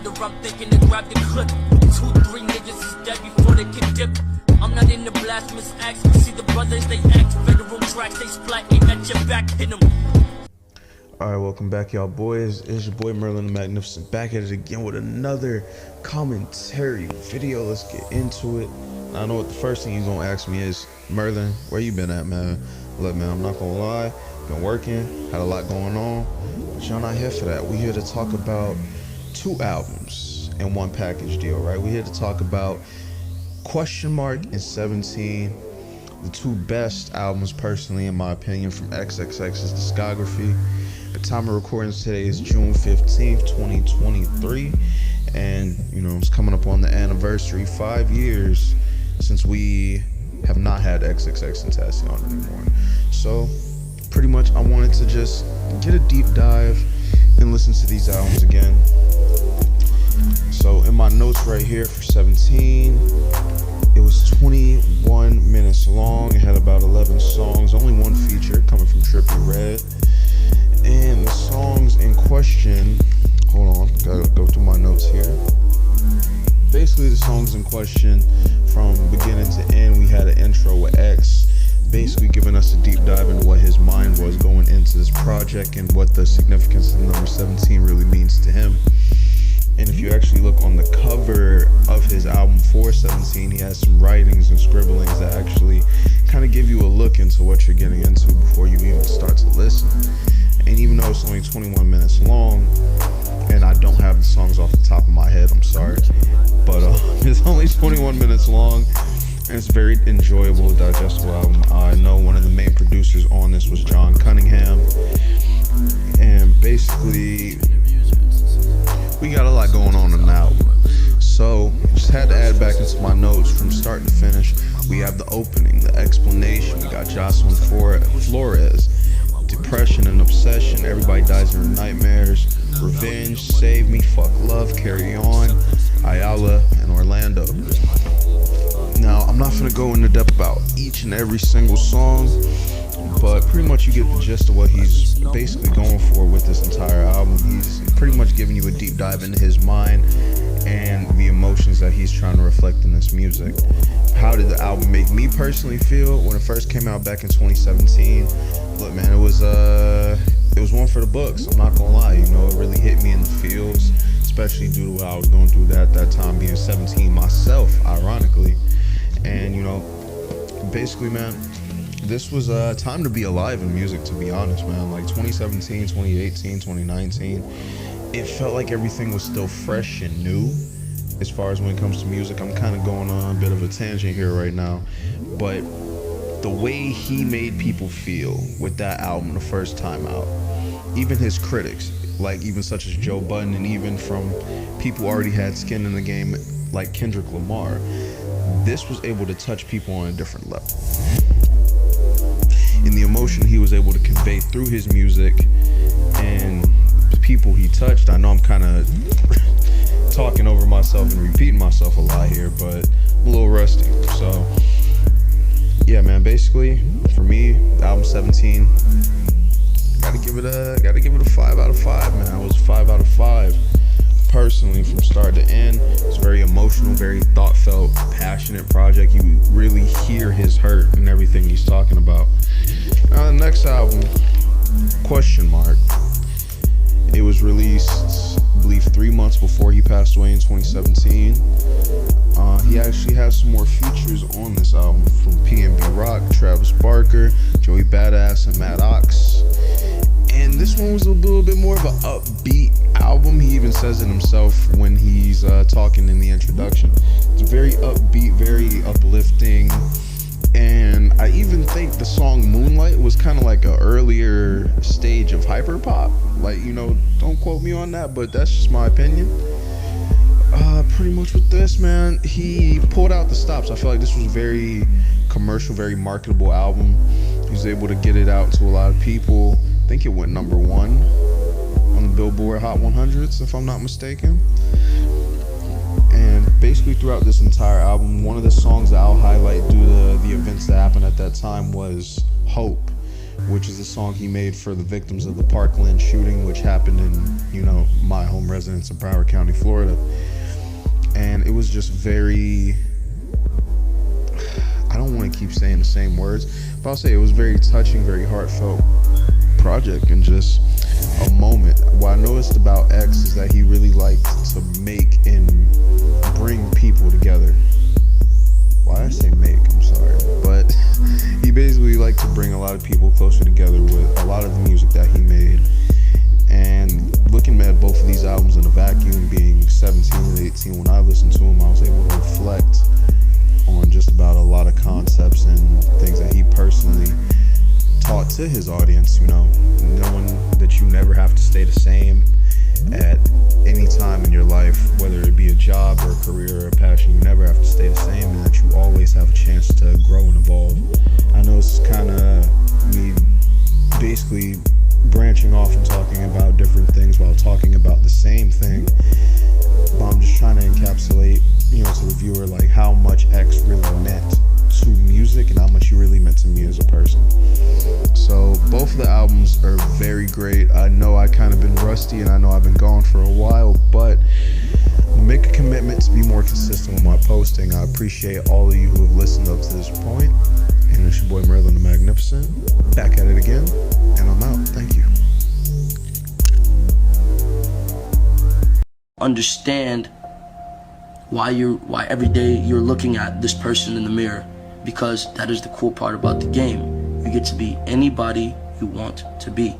wonder, I'm thinking to grab the clip. 2-3 niggas is dead before they can dip. I'm not in the blasphemous acts, but see the brothers, they act. Federal tracks, they splat, aim at your back, hit them. Alright, welcome back, y'all boys. It's your boy Merlyn the Magnificent, back at it again with another commentary video. Let's get into it. I know what the first thing you're gonna ask me is, Merlyn, where you been at, man? Look, man, I'm not gonna lie, been working, had a lot going on, but y'all not here for that. We here to talk about 2 albums in one package deal, right? We here to talk about Question Mark and 17, the 2 best albums, personally, in my opinion, from XXX's discography. The time of recording today is June 15th, 2023, and you know, it's coming up on the anniversary, 5 years since we have not had XXX and Tentacion anymore. So pretty much I wanted to just get a deep dive and listen to these albums again. So in my notes right here for 17, it was 21 minutes long. It had about 11 songs, only one feature coming from Trippie Redd. And the songs in question, hold on, gotta go through my notes here. Basically, the songs in question, from beginning to end, we had an intro with X, basically giving us a deep dive into what his mind was going into this project and what the significance of the number 17 really means to him. And if you actually look on the cover of his album for 17, he has some writings and scribblings that actually kind of give you a look into what you're getting into before you even start to listen. And even though it's only 21 minutes long, and I don't have the songs off the top of my head, I'm sorry, but it's only 21 minutes long, and it's a very enjoyable, digestible album. I know one of the main producers on this was John Cunningham, and basically we got a lot going on in the album. So just had to add back into my notes from start to finish. We have the opening, the explanation, we got Jocelyn Flores, depression and obsession, everybody dies in their nightmares, revenge, save me, fuck love, carry on, Ayala, and Orlando. Now, I'm not gonna go into depth about each and every single song, but pretty much you get the gist of what he's basically going for with this entire album. He's pretty much giving you a deep dive into his mind and the emotions that he's trying to reflect in this music. How did the album make me personally feel when it first came out back in 2017? Look, man, it was one for the books. I'm not gonna lie, you know, it really hit me in the feels, especially due to what I was going through at that time, being 17 myself, ironically. And you know, basically, man, this was a time to be alive in music, to be honest, man. Like 2017, 2018, 2019, it felt like everything was still fresh and new as far as when it comes to music. I'm kind of going on a bit of a tangent here right now, but the way he made people feel with that album the first time out, even his critics, like even such as Joe Budden, and even from people who already had skin in the game like Kendrick Lamar, this was able to touch people on a different level. And the emotion he was able to convey through his music and the people he touched, I know I'm kind of talking over myself and repeating myself a lot here, but I'm a little rusty. So yeah, man, basically for me, album 17, gotta give it a 5 out of 5, man. It was a 5 out of 5 personally from start to end. It's very emotional, very thought-felt, passionate project. You really hear his hurt and everything he's talking about. Now the next album, Question Mark, it was released, I believe, 3 months before he passed away in 2017. He actually has some more features on this album from PNB Rock, Travis Barker, Joey Badass, and Maddox. And this one was a little bit more of an upbeat album. He even says it himself when he's talking in the introduction. It's very upbeat, very uplifting. And I even think the song Moonlight was kind of like an earlier stage of hyperpop. Like, you know, don't quote me on that, but that's just my opinion. Pretty much with this, man, he pulled out the stops. I feel like this was a very commercial, very marketable album. He was able to get it out to a lot of people. I think it went #1 on the Billboard Hot 100s, if I'm not mistaken. And basically throughout this entire album, one of the songs that I'll highlight due to the events that happened at that time was Hope, which is a song he made for the victims of the Parkland shooting, which happened in, my home residence in Broward County, Florida. And it was just very, I don't want to keep saying the same words, but I'll say it was very touching, very heartfelt project, and just a moment. What I noticed about X is that he really liked to make and bring people together. Why did I say make? I'm sorry. But he basically liked to bring a lot of people closer together with a lot of the music that he made. And looking at both of these albums in a vacuum, being 17 and 18, when I listened to him, I was able to reflect on just about a lot of concepts and things that he personally taught to his audience, knowing that you never have to stay the same at any time in your life, whether it be a job or a career or a passion. You never have to stay the same, and that you always have a chance to grow and evolve. I know it's kind of me basically branching off and talking about different things while talking about the same thing, but I'm just trying to encapsulate, to the viewer, like how much X really meant to music and how much he really meant to me as a person. So both of the albums are very great. I know I kind of been rusty and I know I've been gone for a while, but I'll make a commitment to be more consistent with my posting. I appreciate all of you who have listened up to this point. And it's your boy Merlyn the Magnificent, back at it again, and I'm out. Thank you. Understand why every day you're looking at this person in the mirror, because that is the cool part about the game. You get to be anybody you want to be.